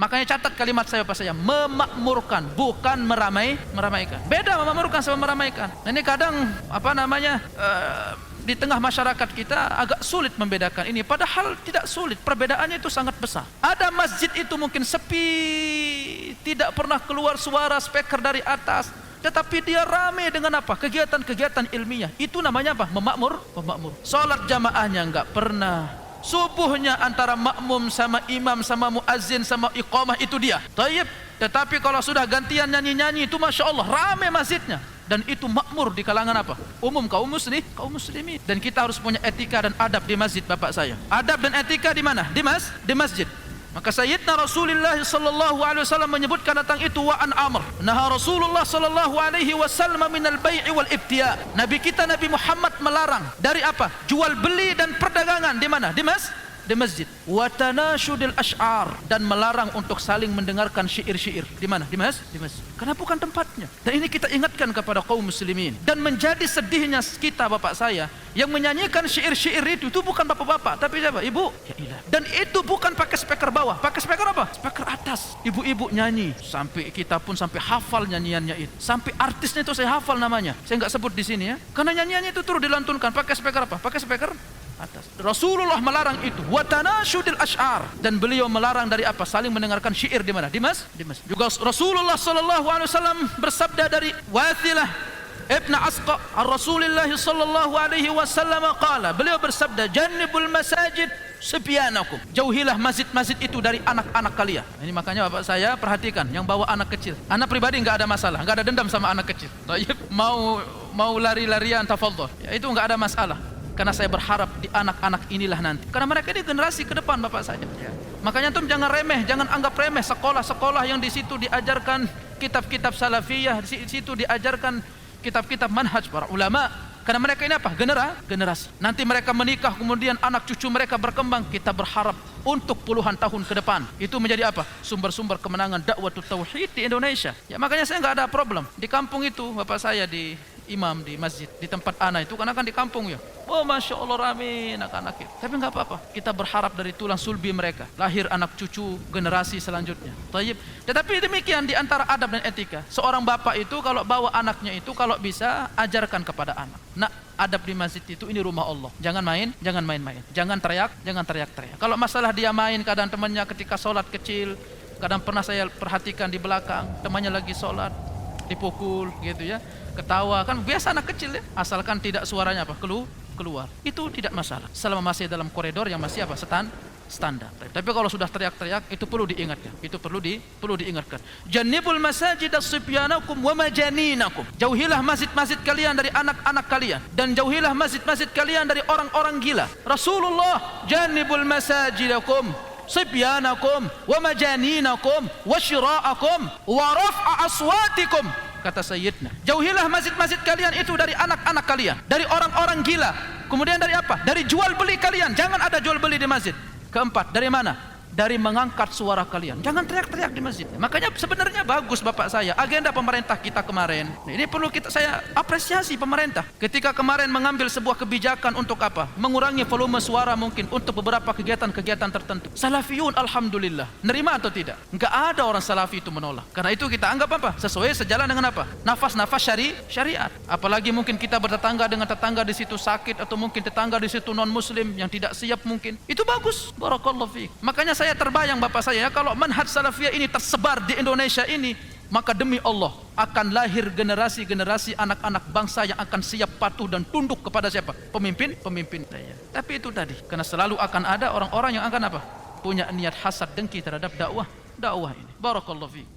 Makanya catat kalimat saya Bapak saya, memakmurkan, bukan meramaikan. Beda memakmurkan sama meramaikan. Nah, ini kadang di tengah masyarakat kita agak sulit membedakan ini, padahal tidak sulit, perbedaannya itu sangat besar. Ada masjid itu mungkin sepi, tidak pernah keluar suara speaker dari atas, tetapi dia ramai dengan apa? Kegiatan-kegiatan ilmiah. Itu namanya apa? Memakmur. Salat jamaahnya enggak pernah. Subuhnya antara makmum sama imam sama muazzin sama iqamah itu dia. Tayyib. Tetapi kalau sudah gantian nyanyi-nyanyi itu Masya Allah ramai masjidnya. Dan itu makmur di kalangan apa? Umum kaum muslimin. Dan kita harus punya etika dan adab di masjid Bapak saya. Adab dan etika di mana? Di masjid. Maka Sayyidina Rasulullah sallallahu alaihi wasallam menyebutkan tentang itu, wa an Amr. Naha Rasulullah sallallahu alaihi wasallam minal bai'i wal ibtia'. Nabi kita Nabi Muhammad melarang dari apa? Jual beli dan perdagangan di mana? Di masjid. Wa tanashudil asy'ar, dan melarang untuk saling mendengarkan syair-syair. Di mana? Di masjid. Karena bukan tempatnya. Dan ini kita ingatkan kepada kaum muslimin. Dan menjadi sedihnya kita Bapak saya, yang menyanyikan syair-syair itu bukan bapak-bapak, tapi siapa? Ibu. Ya ilah. Dan itu bukan pakai speaker bawah, pakai speaker apa? Speaker atas. Ibu-ibu nyanyi, sampai kita pun sampai hafal nyanyiannya itu. Sampai artisnya itu saya hafal namanya. Saya nggak sebut di sini ya. Karena nyanyiannya itu terus dilantunkan pakai speaker apa? Pakai speaker atas. Rasulullah melarang itu, wa tanashudil asy'ar, dan beliau melarang dari apa? Saling mendengarkan syair di mana? Di masjid. Juga Rasulullah sallallahu alaihi wasallam bersabda dari Wathilah Ibn Asqa ar-Rasulillah sallallahu alaihi wasallam qala, beliau bersabda, jannibul masajid sibyanakum, jauhilah masjid-masjid itu dari anak-anak kalian. Ini makanya Bapak saya perhatikan yang bawa anak kecil. Anak pribadi enggak ada masalah, enggak ada dendam sama anak kecil. Tayyib, mau lari-larian tafadhol. Ya, itu enggak ada masalah. Karena saya berharap di anak-anak inilah nanti. Karena mereka ini generasi ke depan Bapak saya. Ya. Makanya antum jangan remeh, jangan anggap remeh sekolah-sekolah yang di situ diajarkan kitab-kitab salafiyah, di situ diajarkan kitab-kitab manhaj para ulama. Karena mereka ini apa? Generasi. Nanti mereka menikah, kemudian anak cucu mereka berkembang. Kita berharap untuk puluhan tahun ke depan itu menjadi apa? Sumber-sumber kemenangan dakwah tauhid di Indonesia. Ya makanya saya nggak ada problem. Di kampung itu Bapak saya di imam di masjid, di tempat anak itu karena kan di kampung ya. Oh Masya Allah rame anak-anak itu. Tapi nggak apa-apa. Kita berharap dari tulang sulbi mereka lahir anak cucu generasi selanjutnya. Tayyib. Tetapi demikian di antara adab dan etika. Seorang bapak itu kalau bawa anaknya itu kalau bisa ajarkan kepada anak. Nak, adab di masjid itu ini rumah Allah. Jangan main-main. Jangan teriak-teriak. Kalau masalah dia main, kadang temannya ketika sholat kecil, kadang pernah saya perhatikan di belakang temannya lagi sholat, dipukul gitu ya, ketawa, kan biasa anak kecil ya, asalkan tidak suaranya apa keluar, itu tidak masalah selama masih dalam koridor yang masih apa standar. Tapi kalau sudah teriak-teriak itu perlu diingatkan. Jannibul masajid as-sibyanakum wa majaninakum, jauhilah masjid-masjid kalian dari anak-anak kalian, dan jauhilah masjid-masjid kalian dari orang-orang gila. Rasulullah, jannibul masajidakum sibyanakum wa majaninakum wa syira'akum wa raf'a aswatikum, kata Sayyidina, jauhilah masjid-masjid kalian itu dari anak-anak kalian, dari orang-orang gila. Kemudian dari apa? Dari jual beli kalian, jangan ada jual beli di masjid. Keempat, dari mana? Dari mengangkat suara kalian. Jangan teriak-teriak di masjid. Makanya sebenarnya bagus Bapak saya, agenda pemerintah kita kemarin. Ini perlu saya apresiasi pemerintah. Ketika kemarin mengambil sebuah kebijakan untuk apa? Mengurangi volume suara mungkin untuk beberapa kegiatan-kegiatan tertentu. Salafiyun alhamdulillah. Nerima atau tidak? Enggak ada orang salafi itu menolak. Karena itu kita anggap apa? Sesuai sejalan dengan apa? Nafas-nafas syariat. Apalagi mungkin kita bertetangga dengan tetangga di situ sakit, atau mungkin tetangga di situ non muslim yang tidak siap mungkin. Itu bagus. Barakallahu fiik. Makanya saya terbayang Bapak saya, kalau manhaj salafiyah ini tersebar di Indonesia ini, maka demi Allah akan lahir generasi-generasi anak-anak bangsa yang akan siap patuh dan tunduk kepada siapa? Pemimpin. Tapi itu tadi, karena selalu akan ada orang-orang yang akan apa? Punya niat hasad dengki terhadap dakwah ini. Barakallahu fiik.